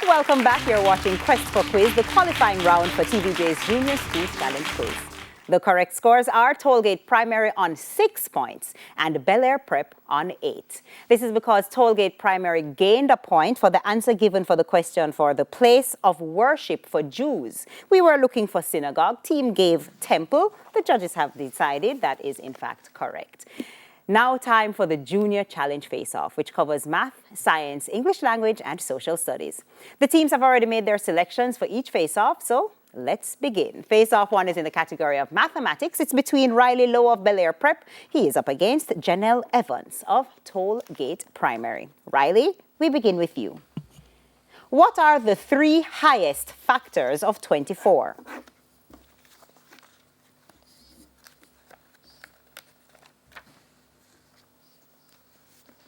welcome back. You're watching Quest for Quiz, the qualifying round for TVJ's Junior Schools Challenge Quiz. The correct scores are Tollgate Primary on 6 points and Belair Prep on 8. This is because Tollgate Primary gained a point for the answer given for the question for the place of worship for Jews. We were looking for synagogue. Team gave temple. The judges have decided that is in fact correct. Now time for the Junior Challenge Face-Off, which covers math, science, English language, and social studies. The teams have already made their selections for each face-off, so let's begin. Face-Off 1 is in the category of mathematics. It's between Riley Lowe of Belair Prep. He is up against Janelle Evans of Tollgate Primary. Riley, we begin with you. What are the 3 highest factors of 24?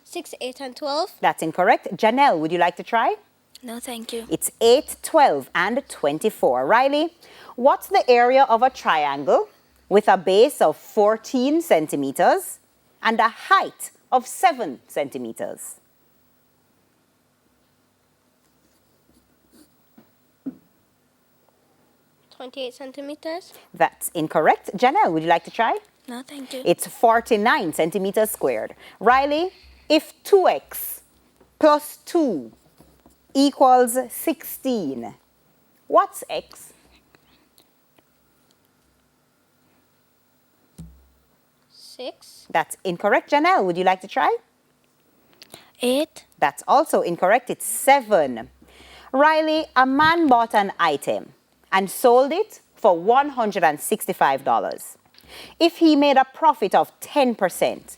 6, 8, and 12. That's incorrect. Janelle, would you like to try? No, thank you. It's 8, 12, and 24. Riley, what's the area of a triangle with a base of 14 centimeters and a height of 7 centimeters? 28 centimeters. That's incorrect. Janelle, would you like to try? No, thank you. It's 49 centimeters squared. Riley, if 2x plus 2 equals 16, what's x? 6. That's incorrect. Janelle, would you like to try? 8. That's also incorrect. It's 7. Riley, a man bought an item and sold it for $165. If he made a profit of 10%,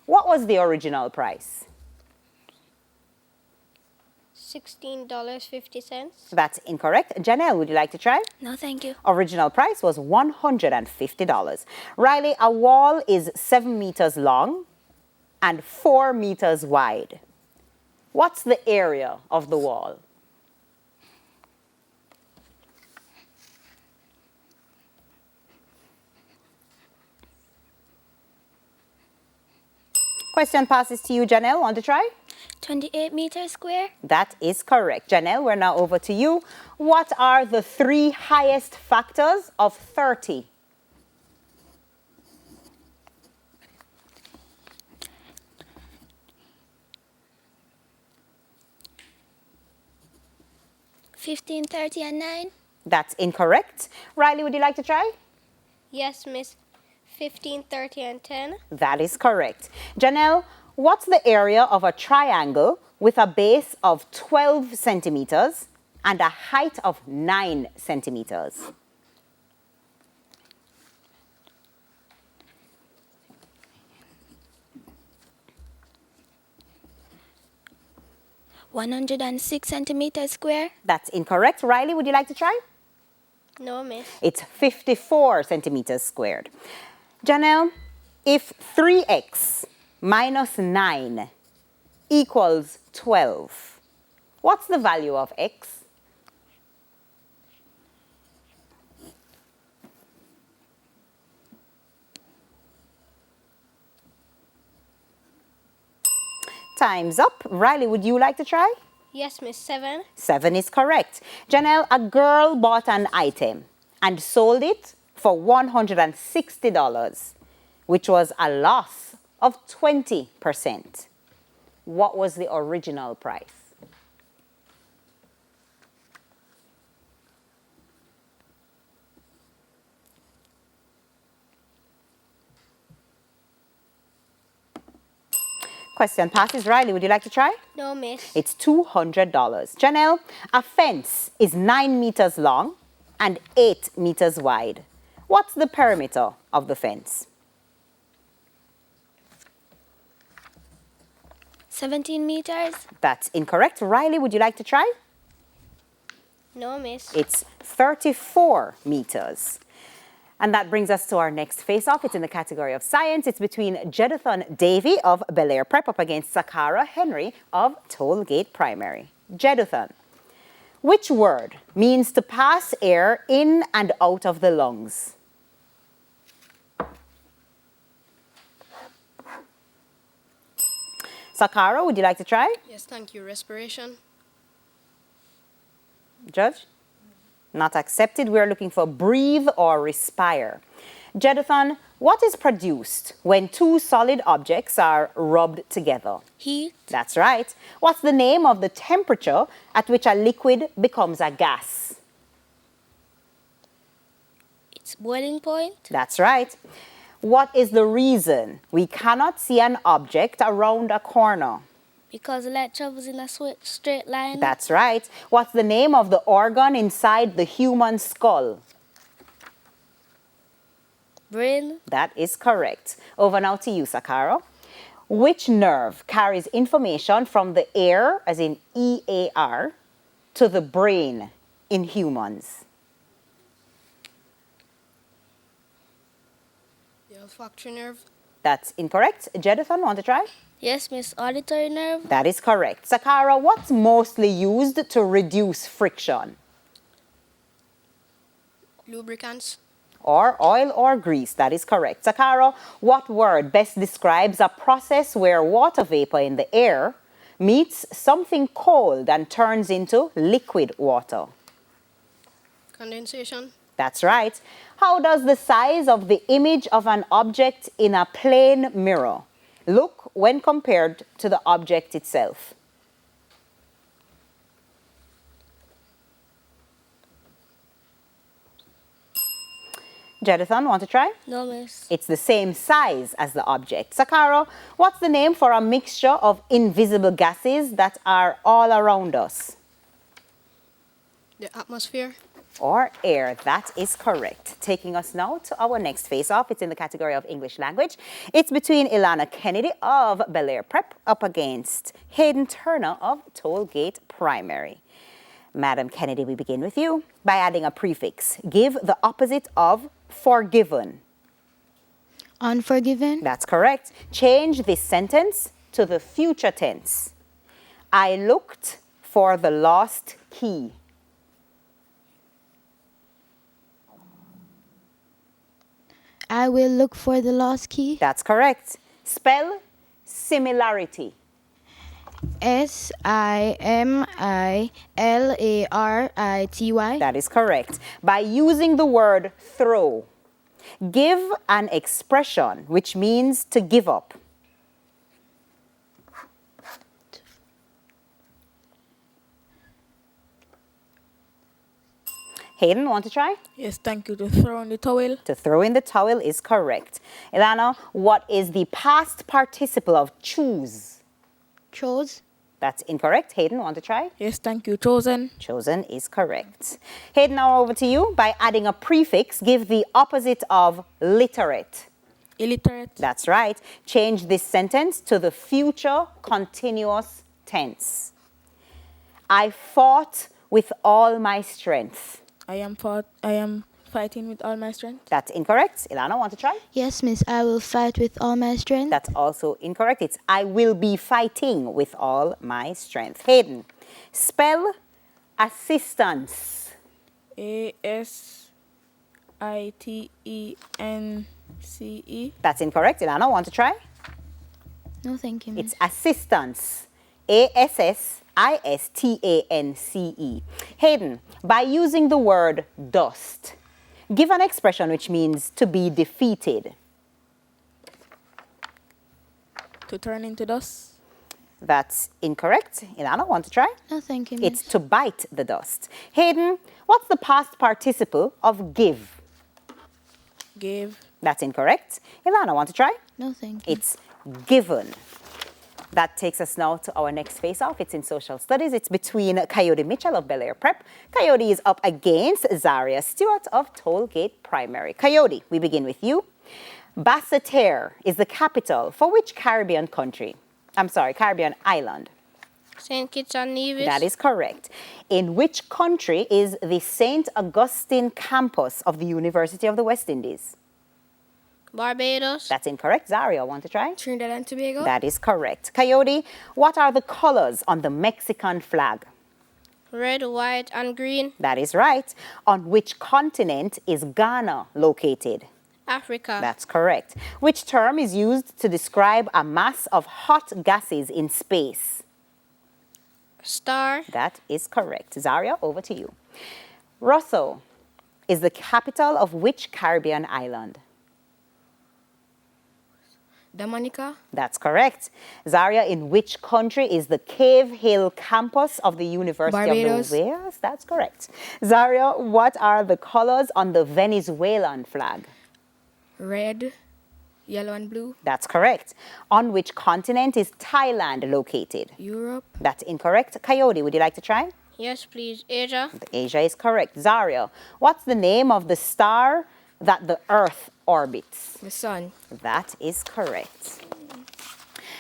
what was the original price? $16.50. That's incorrect. Janelle, would you like to try? No, thank you. Original price was $150. Riley, a wall is 7 meters long and 4 meters wide. What's the area of the wall? Question passes to you, Janelle. Want to try? 28 meters square. That is correct. Janelle, we're now over to you. What are the 3 highest factors of 30? 15, 30, and 9. That's incorrect. Riley, would you like to try? Yes, miss. 15, 30, and 10. That is correct. Janelle, what's the area of a triangle with a base of 12 centimeters and a height of 9 centimeters? 106 centimeters square. That's incorrect. Riley, would you like to try? No, miss. It's 54 centimeters squared. Janelle, if 3x minus 9 equals 12, what's the value of x? Time's up. Riley, would you like to try? Yes, miss. 7. 7 is correct. Janelle, a girl bought an item and sold it for $160, which was a loss of 20%. What was the original price? Question passes. Riley, would you like to try? No, miss. It's $200. Janelle, a fence is 9 meters long and 8 meters wide. What's the perimeter of the fence? 17 meters. That's incorrect. Riley, would you like to try? No, miss. It's 34 meters. And that brings us to our next face-off. It's in the category of science. It's between Jeduthan Davy of Belair Prep up against Sakara Henry of Tollgate Primary. Jeduthan, which word means to pass air in and out of the lungs? Sakara, would you like to try? Yes, thank you. Respiration. Judge? Not accepted. We're looking for breathe or respire. Jedithan, what is produced when two solid objects are rubbed together? Heat. That's right. What's the name of the temperature at which a liquid becomes a gas? It's boiling point. That's right. What is the reason we cannot see an object around a corner? Because the light travels in a straight line. That's right. What's the name of the organ inside the human skull? Brain. That is correct. Over now to you, Sakaro. Which nerve carries information from the ear, as in EAR, to the brain in humans? The olfactory nerve. That's incorrect. Jedithan, want to try? Yes, Miss. Auditory nerve. That is correct. Sakara, what's mostly used to reduce friction? Lubricants. Or oil or grease. That is correct. Sakara, what word best describes a process where water vapor in the air meets something cold and turns into liquid water? Condensation. That's right. How does the size of the image of an object in a plane mirror look when compared to the object itself? Jedithan, want to try? No, Miss. It's the same size as the object. Sakara, what's the name for a mixture of invisible gases that are all around us? The atmosphere. Or air. That is correct. Taking us now to our next face-off. It's in the category of English language. It's between Ilana Kennedy of Belair Prep up against Hayden Turner of Tollgate Primary. Madam Kennedy, we begin with you by adding a prefix. Give the opposite of forgiven. Unforgiven. That's correct. Change this sentence to the future tense. I looked for the lost key. I will look for the lost key. That's correct. Spell similarity. Similarity. That is correct. By using the word throw, give an expression which means to give up. Hayden, want to try? Yes, thank you. To throw in the towel. To throw in the towel is correct. Ilana, what is the past participle of choose? Chose. That's incorrect. Hayden, want to try? Yes, thank you. Chosen. Chosen is correct. Hayden, now over to you. By adding a prefix, give the opposite of literate. Illiterate. That's right. Change this sentence to the future continuous tense. I fought with all my strength. I am fighting with all my strength. That's incorrect. Ilana, want to try? Yes, miss. I will fight with all my strength. That's also incorrect. It's I will be fighting with all my strength. Hayden, spell assistance. ASITENCE. That's incorrect. Ilana, want to try? No, thank you, miss. It's assistance. ASSISTANCE. Hayden, by using the word dust, give an expression which means to be defeated. To turn into dust. That's incorrect. Ilana, want to try? No, thank you, miss. It's to bite the dust. Hayden, what's the past participle of give? Gave. That's incorrect. Ilana, want to try? No, thank you. It's given. That takes us now to our next face-off. It's in social studies. It's between Coyote Mitchell of Belair Prep. Coyote is up against Zaria Stewart of Tollgate Primary. Coyote, we begin with you. Basseterre is the capital for which Caribbean country? Caribbean island. St. Kitts and Nevis. That is correct. In which country is the St. Augustine campus of the University of the West Indies? Barbados. That's incorrect. Zaria, want to try? Trinidad and Tobago. That is correct. Coyote, what are the colors on the Mexican flag? Red, white, and green. That is right. On which continent is Ghana located? Africa. That's correct. Which term is used to describe a mass of hot gases in space? Star. That is correct. Zaria, over to you. Rosso is the capital of which Caribbean island? Dominica. That's correct. Zaria, in which country is the Cave Hill campus of the University Barbados. of the Wales? That's correct. Zaria, what are the colors on the Venezuelan flag? Red, yellow, and blue. That's correct. On which continent is Thailand located? Europe. That's incorrect. Coyote, would you like to try? Yes, please. Asia. Asia is correct. Zaria, what's the name of the star that the Earth orbits? The sun. That is correct.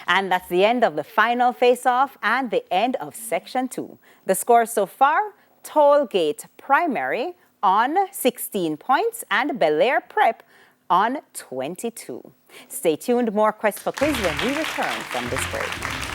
And that's the end of the final face-off and the end of section 2. The scores so far, Tollgate Primary on 16 points and Belair Prep on 22. Stay tuned, more Quest for Quiz when we return from this break.